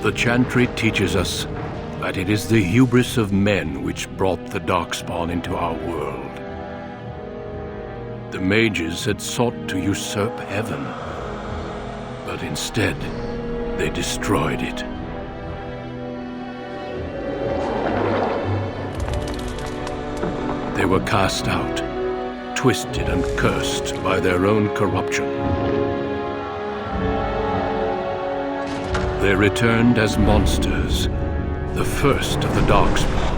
The Chantry teaches us that it is the hubris of men which brought the Darkspawn into our world. The mages had sought to usurp heaven, but instead they destroyed it. They were cast out, twisted and cursed by their own corruption. They returned as monsters, the first of the Darkspawn.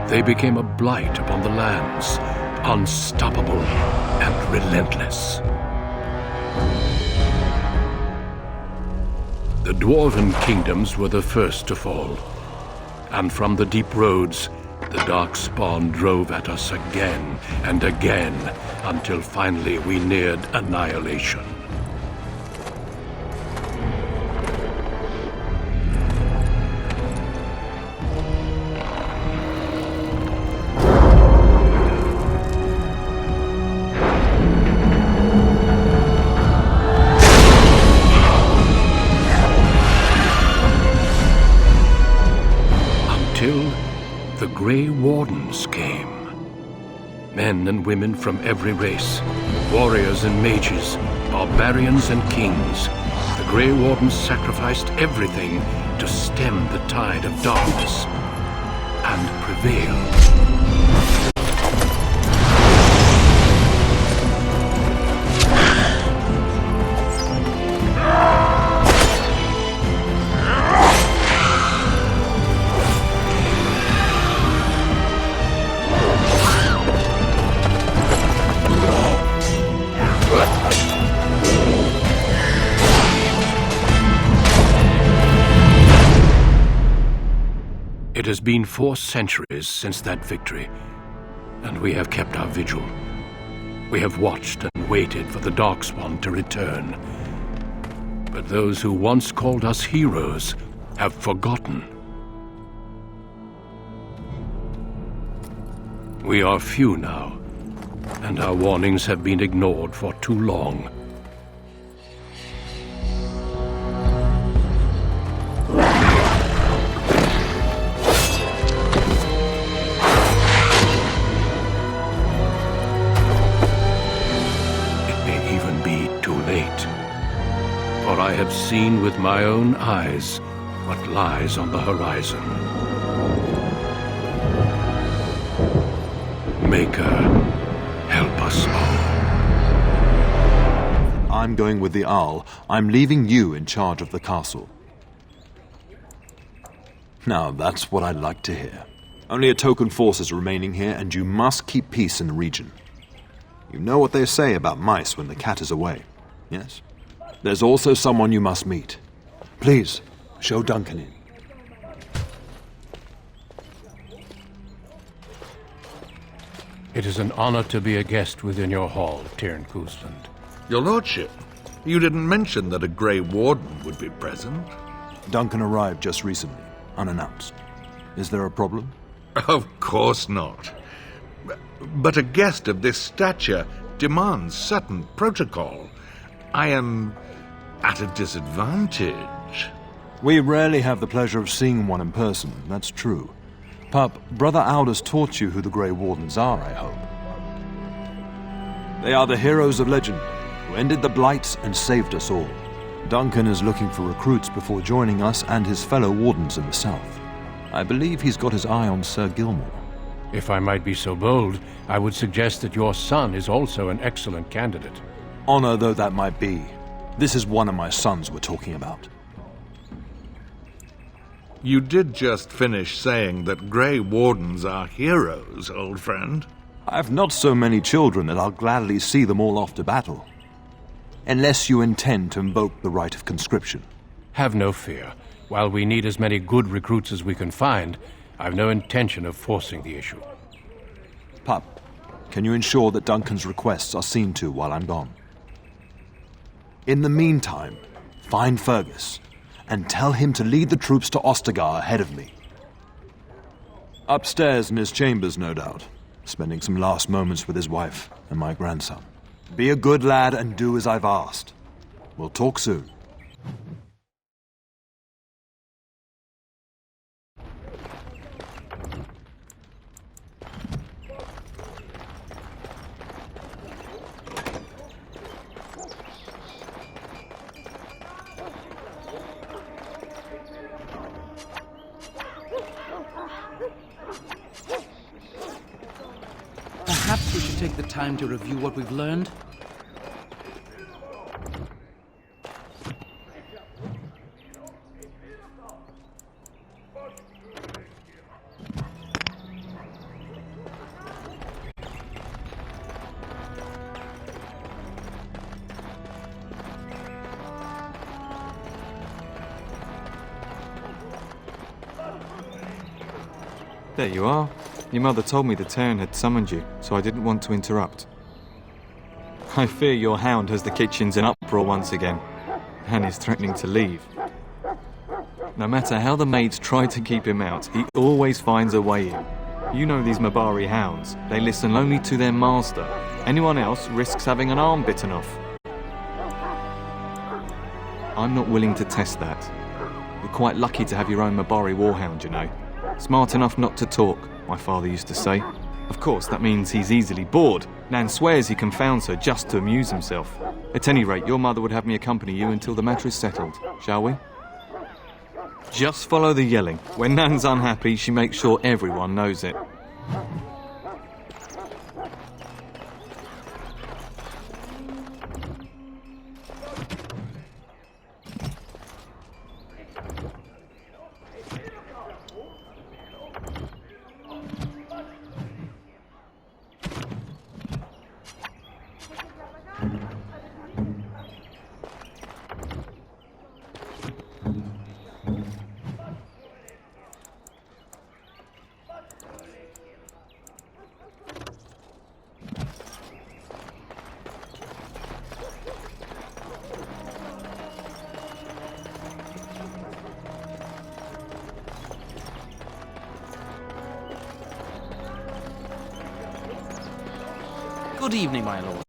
They became a blight upon the lands, unstoppable and relentless. The Dwarven kingdoms were the first to fall, and from the deep roads, the Darkspawn drove at us again and again, until finally we neared annihilation. The Grey Wardens came. Men and women from every race, warriors and mages, barbarians and kings. The Grey Wardens sacrificed everything to stem the tide of darkness and prevail. It has been 4 centuries since that victory, and we have kept our vigil. We have watched and waited for the Darkspawn to return. But those who once called us heroes have forgotten. We are few now, and our warnings have been ignored for too long. For I have seen with my own eyes what lies on the horizon. Maker, help us all. I'm going with the Owl. I'm leaving you in charge of the castle. Now, that's what I'd like to hear. Only a token force is remaining here, and you must keep peace in the region. You know what they say about mice when the cat is away, yes? There's also someone you must meet. Please, show Duncan in. It is an honor to be a guest within your hall, Tyrn Cousland. Your lordship, you didn't mention that a Grey Warden would be present. Duncan arrived just recently, unannounced. Is there a problem? Of course not. But a guest of this stature demands certain protocol. I am at a disadvantage. We rarely have the pleasure of seeing one in person, that's true. Pup, Brother Aldous taught you who the Grey Wardens are, I hope. They are the heroes of legend, who ended the Blights and saved us all. Duncan is looking for recruits before joining us and his fellow Wardens in the south. I believe he's got his eye on Sir Gilmore. If I might be so bold, I would suggest that your son is also an excellent candidate. Honor though that might be, this is one of my sons we're talking about. You did just finish saying that Grey Wardens are heroes, old friend. I've not so many children that I'll gladly see them all off to battle. Unless you intend to invoke the right of conscription. Have no fear. While we need as many good recruits as we can find, I've no intention of forcing the issue. Pup, can you ensure that Duncan's requests are seen to while I'm gone? In the meantime, find Fergus, and tell him to lead the troops to Ostagar ahead of me. Upstairs in his chambers, no doubt. spending some last moments with his wife and my grandson. Be a good lad and do as I've asked. We'll talk soon. Perhaps we should take the time to review what we've learned. There you are. Your mother told me the Tern had summoned you, so I didn't want to interrupt. I fear your hound has the kitchens in uproar once again, and is threatening to leave. No matter how the maids try to keep him out, he always finds a way in. You know these Mabari hounds. They listen only to their master. Anyone else risks having an arm bitten off. I'm not willing to test that. You're quite lucky to have your own Mabari warhound, you know. Smart enough not to talk, my father used to say. Of course, that means he's easily bored. Nan swears he confounds her just to amuse himself. At any rate, your mother would have me accompany you until the matter is settled, shall we? Just follow the yelling. When Nan's unhappy, she makes sure everyone knows it. Good evening, my lord.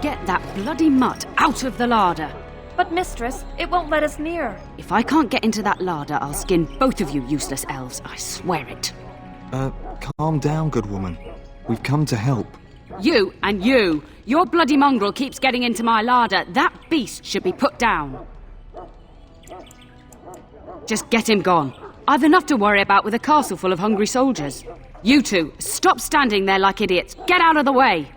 Get that bloody mutt out of the larder. But mistress, it won't let us near. If I can't get into that larder, I'll skin both of you useless elves, I swear it. Calm down, good woman. We've come to help. You and you! Your bloody mongrel keeps getting into my larder. That beast should be put down. Just get him gone. I've enough to worry about with a castle full of hungry soldiers. You two, stop standing there like idiots. Get out of the way!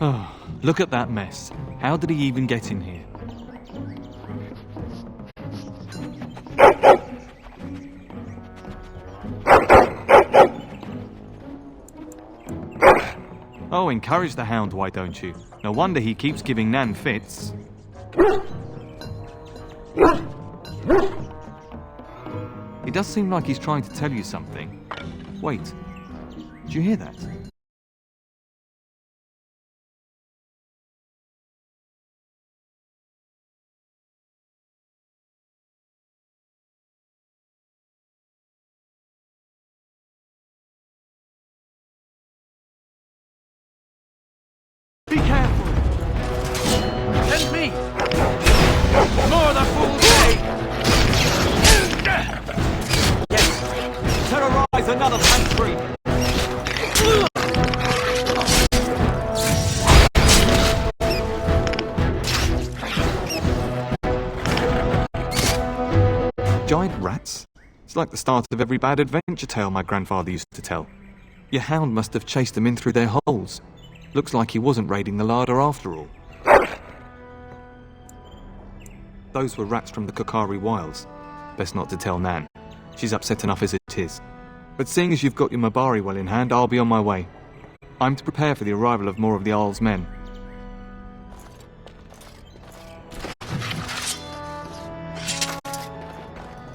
Oh, look at that mess. How did he even get in here? Oh, encourage the hound, why don't you? No wonder he keeps giving Nan fits. It does seem like he's trying to tell you something. Wait, did you hear that? Be careful! Send me! More the fool's day! Yes! Terrorize another country! Giant rats? It's like the start of every bad adventure tale my grandfather used to tell. Your hound must have chased them in through their holes. Looks like he wasn't raiding the larder after all. Those were rats from the Kokari Wilds. Best not to tell Nan. She's upset enough as it is. But seeing as you've got your Mabari well in hand, I'll be on my way. I'm to prepare for the arrival of more of the Jarl's men.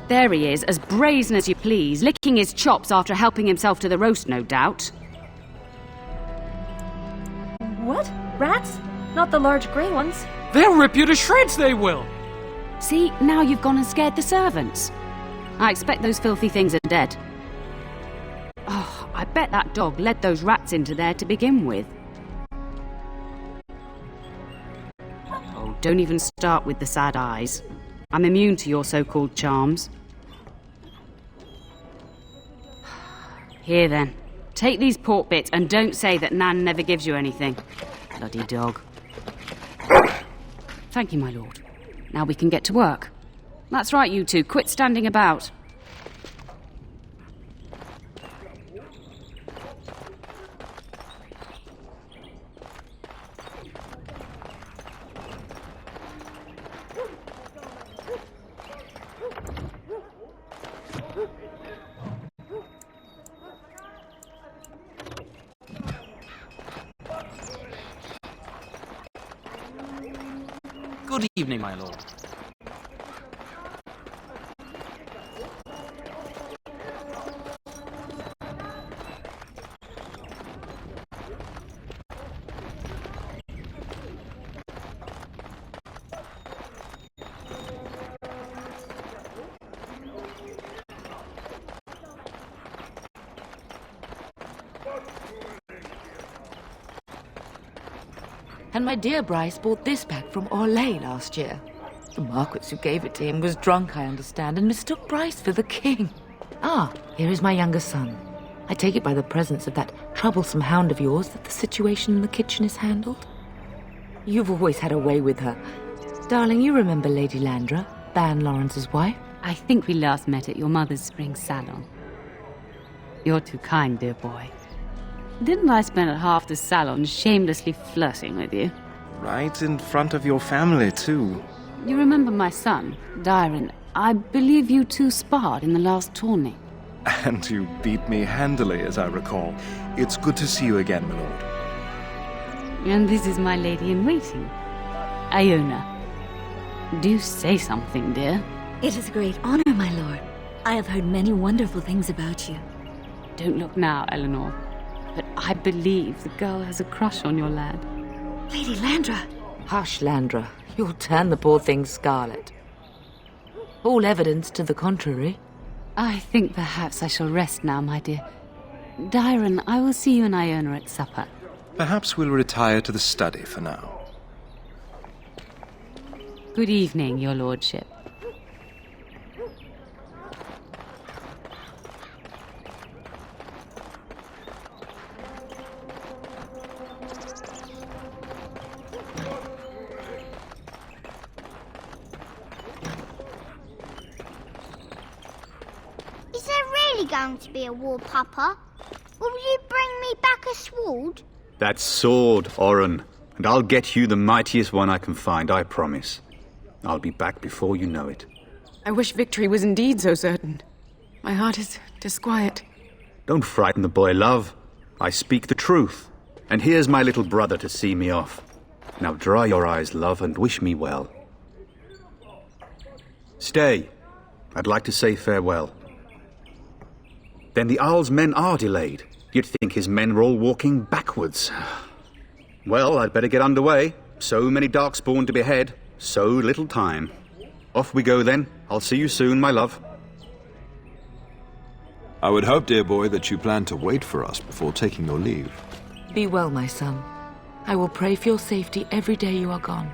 There he is, as brazen as you please, licking his chops after helping himself to the roast, no doubt. What? Rats? Not the large grey ones. They'll rip you to shreds, they will! See, now you've gone and scared the servants. I expect those filthy things are dead. Oh, I bet that dog led those rats into there to begin with. Oh, don't even start with the sad eyes. I'm immune to your so-called charms. Here then, take these pork bits and don't say that Nan never gives you anything. Bloody dog. Thank you, my lord. Now we can get to work. That's right, you two. Quit standing about. Good evening, my lord. And my dear Bryce bought this back from Orlais last year. The Marquis who gave it to him was drunk, I understand, and mistook Bryce for the king. Ah, here is my younger son. I take it by the presence of that troublesome hound of yours that the situation in the kitchen is handled. You've always had a way with her. Darling, you remember Lady Landra, Ban Lawrence's wife? I think we last met at your mother's spring salon. You're too kind, dear boy. Didn't I spend half the salon shamelessly flirting with you? Right in front of your family, too. You remember my son, Dyron. I believe you two sparred in the last tourney. And you beat me handily, as I recall. It's good to see you again, my lord. And this is my lady-in-waiting, Iona. Do say something, dear. It is a great honor, my lord. I have heard many wonderful things about you. Don't look now, Eleanor. But I believe the girl has a crush on your lad. Lady Landra! Hush, Landra. You'll turn the poor thing scarlet. All evidence to the contrary. I think perhaps I shall rest now, my dear. Dyron, I will see you and Iona at supper. Perhaps we'll retire to the study for now. Good evening, your lordship. Is there really going to be a war, Papa? Will you bring me back a sword? That sword, Oren, and I'll get you the mightiest one I can find, I promise. I'll be back before you know it. I wish victory was indeed so certain. My heart is disquiet. Don't frighten the boy, love. I speak the truth. And here's my little brother to see me off. Now dry your eyes, love, and wish me well. Stay. I'd like to say farewell. Then the Jarl's men are delayed. You'd think his men were all walking backwards. Well, I'd better get underway. So many darkspawn to behead. So little time. Off we go then. I'll see you soon, my love. I would hope, dear boy, that you plan to wait for us before taking your leave. Be well, my son. I will pray for your safety every day you are gone.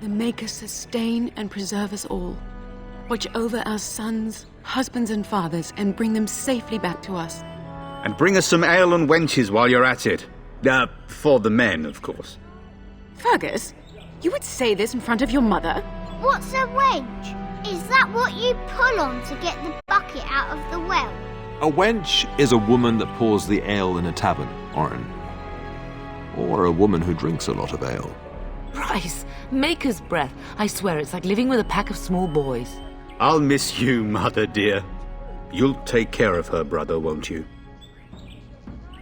The Maker sustain and preserve us all. Watch over our sons, husbands and fathers, and bring them safely back to us. And bring us some ale and wenches while you're at it. For the men, of course. Fergus, you would say this in front of your mother? What's a wench? Is that what you pull on to get the bucket out of the well? A wench is a woman that pours the ale in a tavern, Orin. Or a woman who drinks a lot of ale. Bryce, Maker's breath. I swear it's like living with a pack of small boys. I'll miss you, Mother dear. You'll take care of her brother, won't you?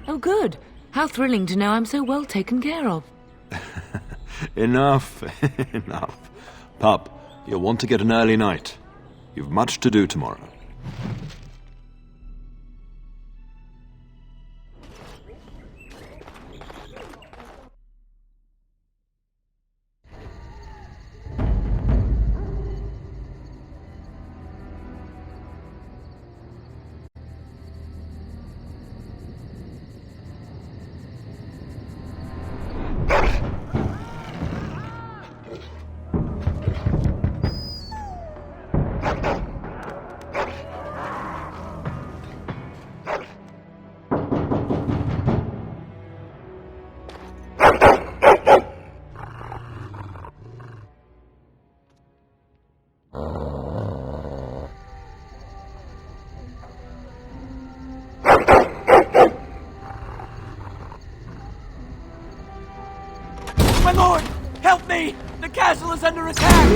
Oh, good. How thrilling to know I'm so well taken care of. Enough, enough. Pup, you'll want to get an early night. You've much to do tomorrow. My lord! Help me! The castle is under attack!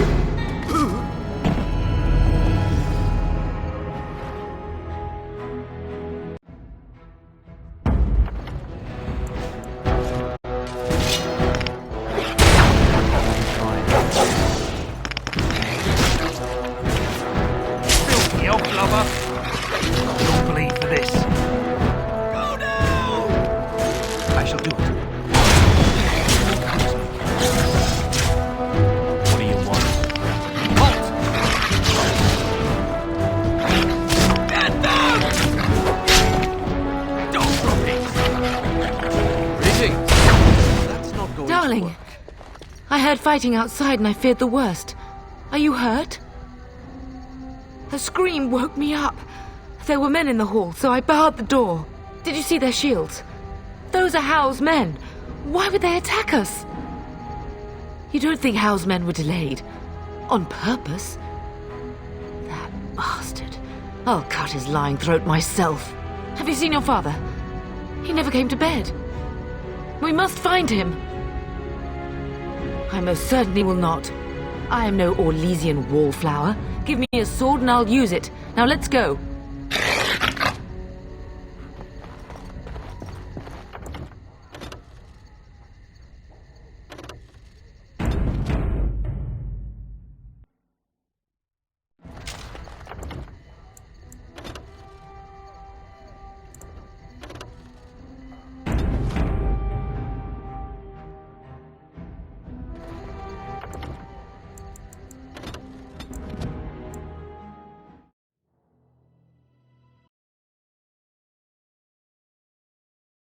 Filthy elf lover! I don't believe for this. Go now! I shall do it. Darling, I heard fighting outside and I feared the worst. Are you hurt? A scream woke me up. There were men in the hall, so I barred the door. Did you see their shields? Those are Howe's men. Why would they attack us? You don't think Howe's men were delayed? On purpose? That bastard. I'll cut his lying throat myself. Have you seen your father? He never came to bed. We must find him. I most certainly will not. I am no Orlesian wallflower. Give me a sword and I'll use it. Now let's go.